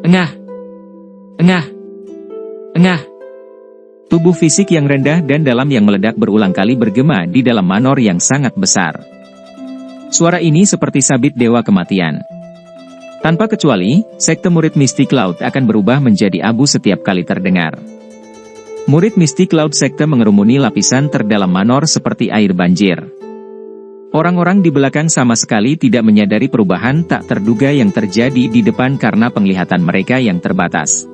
Engah! Engah! Engah! Tubuh fisik yang rendah dan dalam yang meledak berulang kali bergema di dalam manor yang sangat besar. Suara ini seperti sabit dewa kematian. Tanpa kecuali, sekte murid Misty Cloud akan berubah menjadi abu setiap kali terdengar. Murid Misty Cloud sekte mengerumuni lapisan terdalam manor seperti air banjir. Orang-orang di belakang sama sekali tidak menyadari perubahan tak terduga yang terjadi di depan karena penglihatan mereka yang terbatas.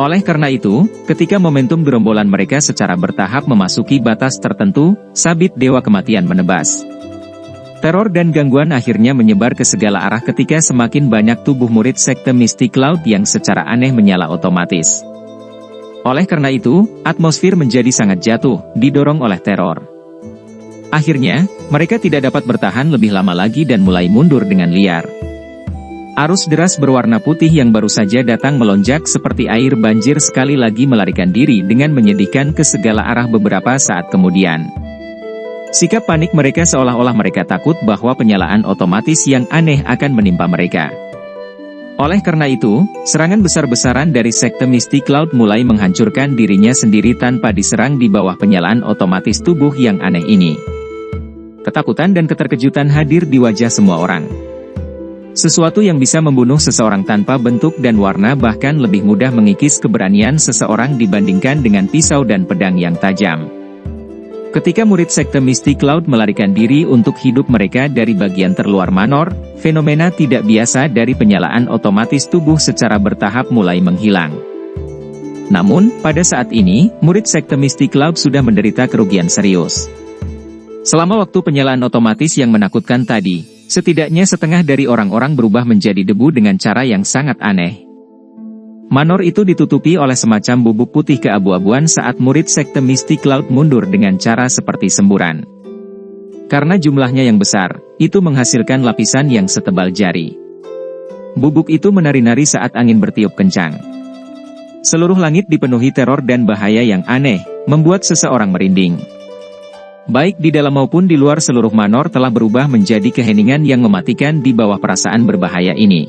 Oleh karena itu, ketika momentum gerombolan mereka secara bertahap memasuki batas tertentu, sabit dewa kematian menebas. Teror dan gangguan akhirnya menyebar ke segala arah ketika semakin banyak tubuh murid sekte Misty Cloud yang secara aneh menyala otomatis. Oleh karena itu, atmosfer menjadi sangat jatuh, didorong oleh teror. Akhirnya, mereka tidak dapat bertahan lebih lama lagi dan mulai mundur dengan liar. Arus deras berwarna putih yang baru saja datang melonjak seperti air banjir sekali lagi melarikan diri dengan menyedihkan ke segala arah beberapa saat kemudian. Sikap panik mereka seolah-olah mereka takut bahwa penyalaan otomatis yang aneh akan menimpa mereka. Oleh karena itu, serangan besar-besaran dari sekte Misty Cloud mulai menghancurkan dirinya sendiri tanpa diserang di bawah penyalaan otomatis tubuh yang aneh ini. Ketakutan dan keterkejutan hadir di wajah semua orang. Sesuatu yang bisa membunuh seseorang tanpa bentuk dan warna bahkan lebih mudah mengikis keberanian seseorang dibandingkan dengan pisau dan pedang yang tajam. Ketika murid sekte Misty Cloud melarikan diri untuk hidup mereka dari bagian terluar manor, fenomena tidak biasa dari penyalaan otomatis tubuh secara bertahap mulai menghilang. Namun, pada saat ini, murid sekte Misty Cloud sudah menderita kerugian serius. Selama waktu penyalaan otomatis yang menakutkan tadi, setidaknya setengah dari orang-orang berubah menjadi debu dengan cara yang sangat aneh. Manor itu ditutupi oleh semacam bubuk putih keabu-abuan saat murid sekte Misty Cloud mundur dengan cara seperti semburan. Karena jumlahnya yang besar, itu menghasilkan lapisan yang setebal jari. Bubuk itu menari-nari saat angin bertiup kencang. Seluruh langit dipenuhi teror dan bahaya yang aneh, membuat seseorang merinding. Baik di dalam maupun di luar seluruh manor telah berubah menjadi keheningan yang mematikan di bawah perasaan berbahaya ini.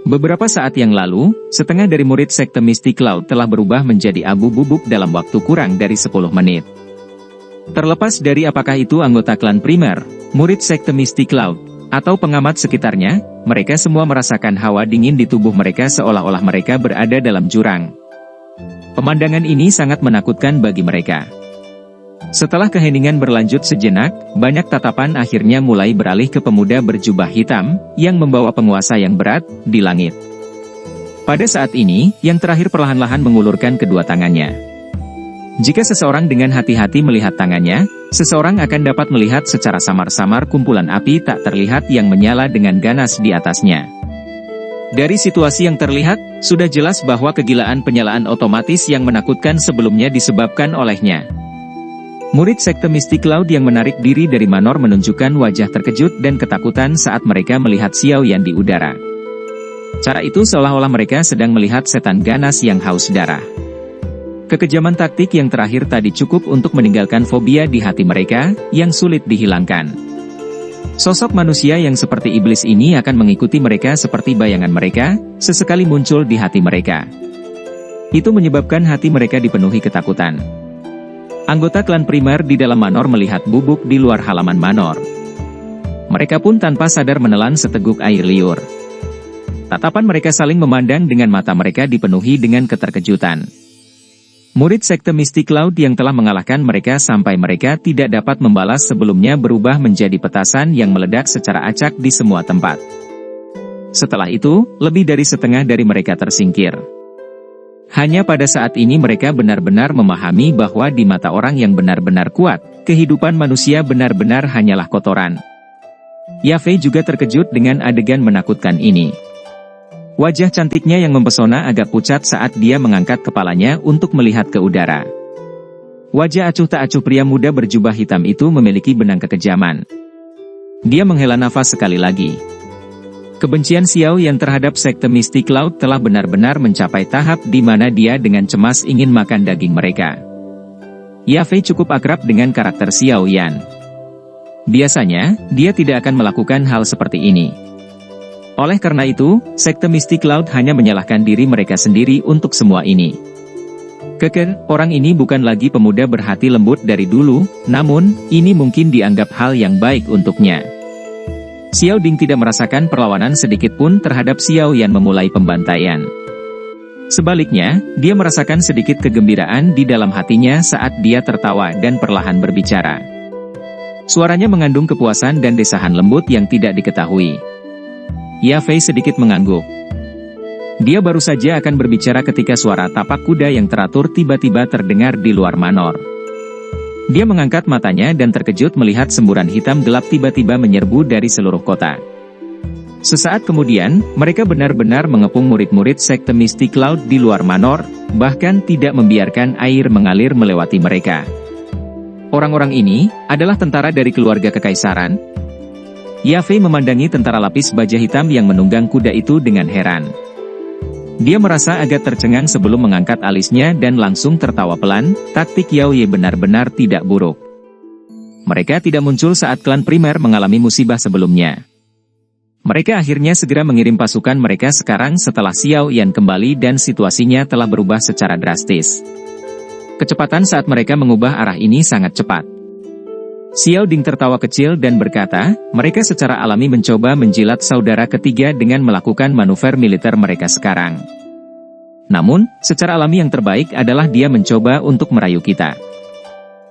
Beberapa saat yang lalu, setengah dari murid sekte Misty Cloud telah berubah menjadi abu bubuk dalam waktu kurang dari 10 menit. Terlepas dari apakah itu anggota klan primer, murid sekte Misty Cloud, atau pengamat sekitarnya, mereka semua merasakan hawa dingin di tubuh mereka seolah-olah mereka berada dalam jurang. Pemandangan ini sangat menakutkan bagi mereka. Setelah keheningan berlanjut sejenak, banyak tatapan akhirnya mulai beralih ke pemuda berjubah hitam, yang membawa penguasa yang berat, di langit. Pada saat ini, yang terakhir perlahan-lahan mengulurkan kedua tangannya. Jika seseorang dengan hati-hati melihat tangannya, seseorang akan dapat melihat secara samar-samar kumpulan api tak terlihat yang menyala dengan ganas di atasnya. Dari situasi yang terlihat, sudah jelas bahwa kegilaan penyalaan otomatis yang menakutkan sebelumnya disebabkan olehnya. Murid sekte Misty Cloud yang menarik diri dari manor menunjukkan wajah terkejut dan ketakutan saat mereka melihat Xiao Yan di udara. Cara itu seolah-olah mereka sedang melihat setan ganas yang haus darah. Kekejaman taktik yang terakhir tadi cukup untuk meninggalkan fobia di hati mereka, yang sulit dihilangkan. Sosok manusia yang seperti iblis ini akan mengikuti mereka seperti bayangan mereka, sesekali muncul di hati mereka. Itu menyebabkan hati mereka dipenuhi ketakutan. Anggota klan primer di dalam manor melihat bubuk di luar halaman manor. Mereka pun tanpa sadar menelan seteguk air liur. Tatapan mereka saling memandang dengan mata mereka dipenuhi dengan keterkejutan. Murid sekte Misty Cloud yang telah mengalahkan mereka sampai mereka tidak dapat membalas sebelumnya berubah menjadi petasan yang meledak secara acak di semua tempat. Setelah itu, lebih dari setengah dari mereka tersingkir. Hanya pada saat ini mereka benar-benar memahami bahwa di mata orang yang benar-benar kuat, kehidupan manusia benar-benar hanyalah kotoran. Yafei juga terkejut dengan adegan menakutkan ini. Wajah cantiknya yang mempesona agak pucat saat dia mengangkat kepalanya untuk melihat ke udara. Wajah acuh tak acuh pria muda berjubah hitam itu memiliki benang kekejaman. Dia menghela nafas sekali lagi. Kebencian Xiao Yan terhadap sekte Misty Cloud telah benar-benar mencapai tahap di mana dia dengan cemas ingin makan daging mereka. Yafei cukup akrab dengan karakter Xiao Yan. Biasanya, dia tidak akan melakukan hal seperti ini. Oleh karena itu, sekte Mystic Cloud hanya menyalahkan diri mereka sendiri untuk semua ini. Orang ini bukan lagi pemuda berhati lembut dari dulu, namun, ini mungkin dianggap hal yang baik untuknya. Xiao Ding tidak merasakan perlawanan sedikit pun terhadap Xiao Yan memulai pembantaian. Sebaliknya, dia merasakan sedikit kegembiraan di dalam hatinya saat dia tertawa dan perlahan berbicara. Suaranya mengandung kepuasan dan desahan lembut yang tidak diketahui. Yafei sedikit mengangguk. Dia baru saja akan berbicara ketika suara tapak kuda yang teratur tiba-tiba terdengar di luar manor. Dia mengangkat matanya dan terkejut melihat semburan hitam gelap tiba-tiba menyerbu dari seluruh kota. Sesaat kemudian, mereka benar-benar mengepung murid-murid sekte Mystic Cloud di luar manor, bahkan tidak membiarkan air mengalir melewati mereka. Orang-orang ini adalah tentara dari keluarga kekaisaran. Yafei memandangi tentara lapis baja hitam yang menunggang kuda itu dengan heran. Dia merasa agak tercengang sebelum mengangkat alisnya dan langsung tertawa pelan. Taktik Yao Ye benar-benar tidak buruk. Mereka tidak muncul saat klan primer mengalami musibah sebelumnya. Mereka akhirnya segera mengirim pasukan mereka sekarang setelah Xiao Yan kembali dan situasinya telah berubah secara drastis. Kecepatan saat mereka mengubah arah ini sangat cepat. Xiao Ding tertawa kecil dan berkata, mereka secara alami mencoba menjilat saudara ketiga dengan melakukan manuver militer mereka sekarang. Namun, secara alami yang terbaik adalah dia mencoba untuk merayu kita.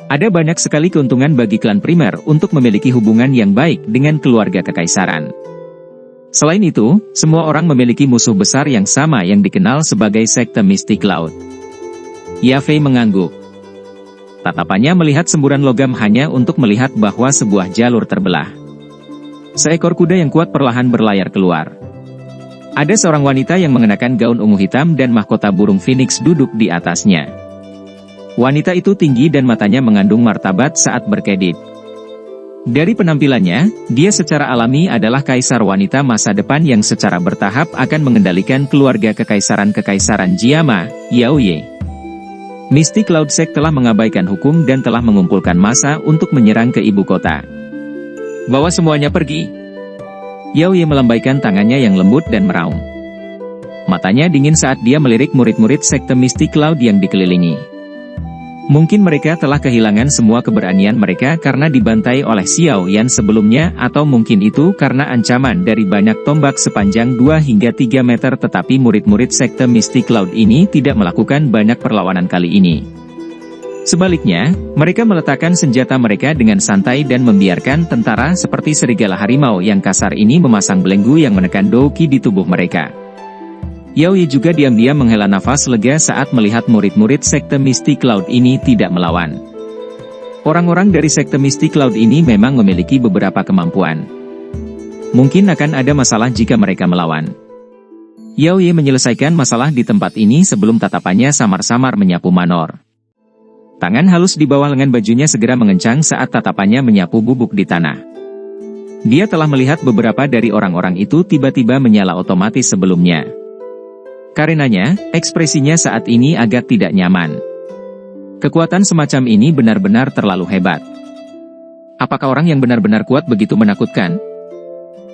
Ada banyak sekali keuntungan bagi klan primer untuk memiliki hubungan yang baik dengan keluarga kekaisaran. Selain itu, semua orang memiliki musuh besar yang sama yang dikenal sebagai sekte Mystic Cloud. Yafei mengangguk. Tatapannya melihat semburan logam hanya untuk melihat bahwa sebuah jalur terbelah. Seekor kuda yang kuat perlahan berlayar keluar. Ada seorang wanita yang mengenakan gaun ungu hitam dan mahkota burung phoenix duduk di atasnya. Wanita itu tinggi dan matanya mengandung martabat saat berkedip. Dari penampilannya, dia secara alami adalah kaisar wanita masa depan yang secara bertahap akan mengendalikan keluarga kekaisaran Jiama, Yao Ye. Mystic Cloud Sect telah mengabaikan hukum dan telah mengumpulkan massa untuk menyerang ke ibu kota. Bawa semuanya pergi. Yao Ye melambaikan tangannya yang lembut dan meraung. Matanya dingin saat dia melirik murid-murid sekte Mystic Cloud yang dikelilingi. Mungkin mereka telah kehilangan semua keberanian mereka karena dibantai oleh Xiao Yan sebelumnya, atau mungkin itu karena ancaman dari banyak tombak sepanjang 2 hingga 3 meter, tetapi murid-murid sekte Mystic Cloud ini tidak melakukan banyak perlawanan kali ini. Sebaliknya, mereka meletakkan senjata mereka dengan santai dan membiarkan tentara seperti serigala harimau yang kasar ini memasang belenggu yang menekan Douki di tubuh mereka. Yao Ye juga diam-diam menghela nafas lega saat melihat murid-murid sekte Mystic Cloud ini tidak melawan. Orang-orang dari sekte Mystic Cloud ini memang memiliki beberapa kemampuan. Mungkin akan ada masalah jika mereka melawan. Yao Ye menyelesaikan masalah di tempat ini sebelum tatapannya samar-samar menyapu manor. Tangan halus di bawah lengan bajunya segera mengencang saat tatapannya menyapu bubuk di tanah. Dia telah melihat beberapa dari orang-orang itu tiba-tiba menyala otomatis sebelumnya. Karenanya, ekspresinya saat ini agak tidak nyaman. Kekuatan semacam ini benar-benar terlalu hebat. Apakah orang yang benar-benar kuat begitu menakutkan?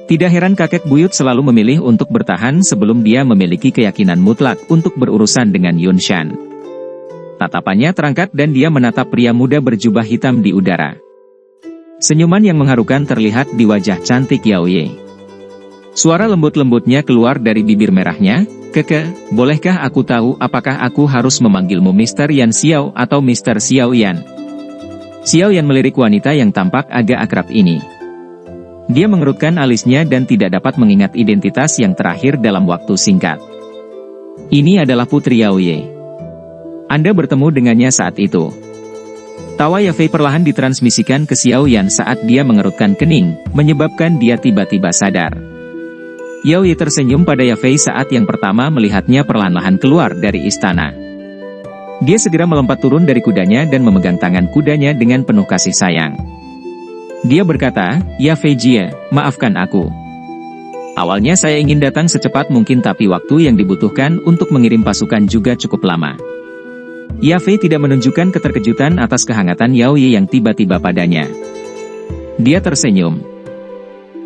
Tidak heran kakek buyut selalu memilih untuk bertahan sebelum dia memiliki keyakinan mutlak untuk berurusan dengan Yun Shan. Tatapannya terangkat dan dia menatap pria muda berjubah hitam di udara. Senyuman yang mengharukan terlihat di wajah cantik Yao Ye. Suara lembut-lembutnya keluar dari bibir merahnya. Bolehkah aku tahu apakah aku harus memanggilmu Mr. Yan Xiao atau Mr. Xiao Yan? Xiao Yan melirik wanita yang tampak agak akrab ini. Dia mengerutkan alisnya dan tidak dapat mengingat identitas yang terakhir dalam waktu singkat. Ini adalah Putri Yao Ye. Anda bertemu dengannya saat itu. Tawa Yafei perlahan ditransmisikan ke Xiao Yan saat dia mengerutkan kening, menyebabkan dia tiba-tiba sadar. Yao Ye tersenyum pada Yafei saat yang pertama melihatnya perlahan-lahan keluar dari istana. Dia segera melompat turun dari kudanya dan memegang tangan kudanya dengan penuh kasih sayang. Dia berkata, Yafei Jie, maafkan aku. Awalnya saya ingin datang secepat mungkin tapi waktu yang dibutuhkan untuk mengirim pasukan juga cukup lama. Yafei tidak menunjukkan keterkejutan atas kehangatan Yao Ye yang tiba-tiba padanya. Dia tersenyum.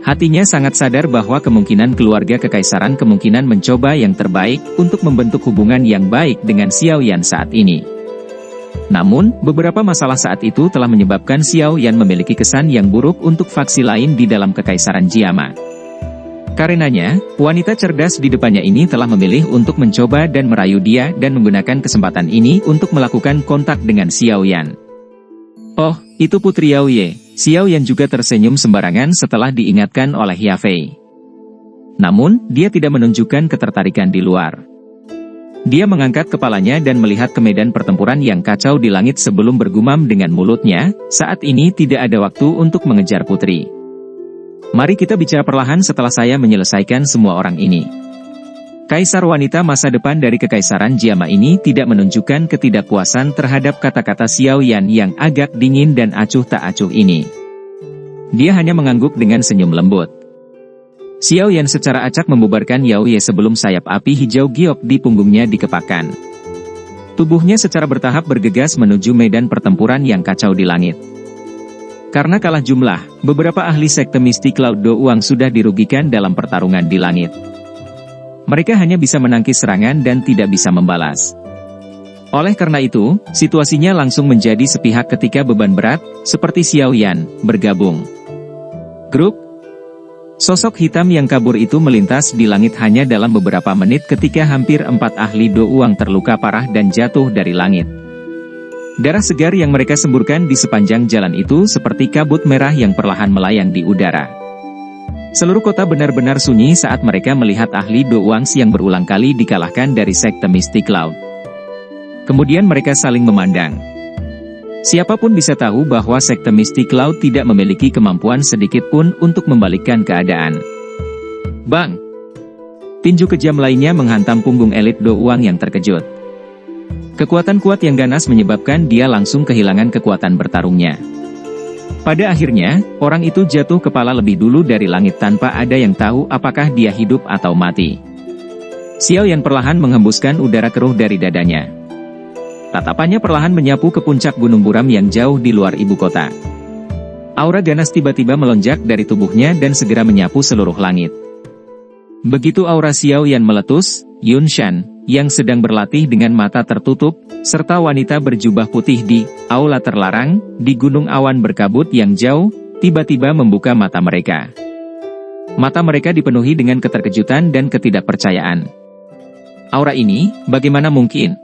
Hatinya sangat sadar bahwa kemungkinan keluarga kekaisaran kemungkinan mencoba yang terbaik untuk membentuk hubungan yang baik dengan Xiao Yan saat ini. Namun, beberapa masalah saat itu telah menyebabkan Xiao Yan memiliki kesan yang buruk untuk faksi lain di dalam kekaisaran Jiama. Karenanya, wanita cerdas di depannya ini telah memilih untuk mencoba dan merayu dia dan menggunakan kesempatan ini untuk melakukan kontak dengan Xiao Yan. Oh, itu Putri Yao Ye. Xiao Yan juga tersenyum sembarangan setelah diingatkan oleh Yafei. Namun, dia tidak menunjukkan ketertarikan di luar. Dia mengangkat kepalanya dan melihat ke medan pertempuran yang kacau di langit sebelum bergumam dengan mulutnya, saat ini tidak ada waktu untuk mengejar putri. Mari kita bicara perlahan setelah saya menyelesaikan semua orang ini. Kaisar wanita masa depan dari Kekaisaran Jiama ini tidak menunjukkan ketidakpuasan terhadap kata-kata Xiao Yan yang agak dingin dan acuh tak acuh ini. Dia hanya mengangguk dengan senyum lembut. Xiao Yan secara acak membubarkan Yao Ye sebelum sayap api hijau giok di punggungnya dikepakkan. Tubuhnya secara bertahap bergegas menuju medan pertempuran yang kacau di langit. Karena kalah jumlah, beberapa ahli sekte mistik Laut Do Uang sudah dirugikan dalam pertarungan di langit. Mereka hanya bisa menangkis serangan dan tidak bisa membalas. Oleh karena itu, situasinya langsung menjadi sepihak ketika beban berat, seperti Xiao Yan, bergabung. Grup. Sosok hitam yang kabur itu melintas di langit hanya dalam beberapa menit ketika hampir 4 ahli Do Uang terluka parah dan jatuh dari langit. Darah segar yang mereka semburkan di sepanjang jalan itu seperti kabut merah yang perlahan melayang di udara. Seluruh kota benar-benar sunyi saat mereka melihat ahli Do Uangs yang berulang kali dikalahkan dari sekte mistik laut. Kemudian mereka saling memandang. Siapapun bisa tahu bahwa sekte mistik laut tidak memiliki kemampuan sedikit pun untuk membalikkan keadaan. Bang! Tinju kejam lainnya menghantam punggung elit Do Uang yang terkejut. Kekuatan kuat yang ganas menyebabkan dia langsung kehilangan kekuatan bertarungnya. Pada akhirnya, orang itu jatuh kepala lebih dulu dari langit tanpa ada yang tahu apakah dia hidup atau mati. Xiao Yan perlahan menghembuskan udara keruh dari dadanya. Tatapannya perlahan menyapu ke puncak gunung buram yang jauh di luar ibu kota. Aura ganas tiba-tiba melonjak dari tubuhnya dan segera menyapu seluruh langit. Begitu aura Xiao Yan meletus, Yun Shan, yang sedang berlatih dengan mata tertutup, serta wanita berjubah putih di aula terlarang, di gunung awan berkabut yang jauh, tiba-tiba membuka mata mereka. Mata mereka dipenuhi dengan keterkejutan dan ketidakpercayaan. Aura ini, bagaimana mungkin?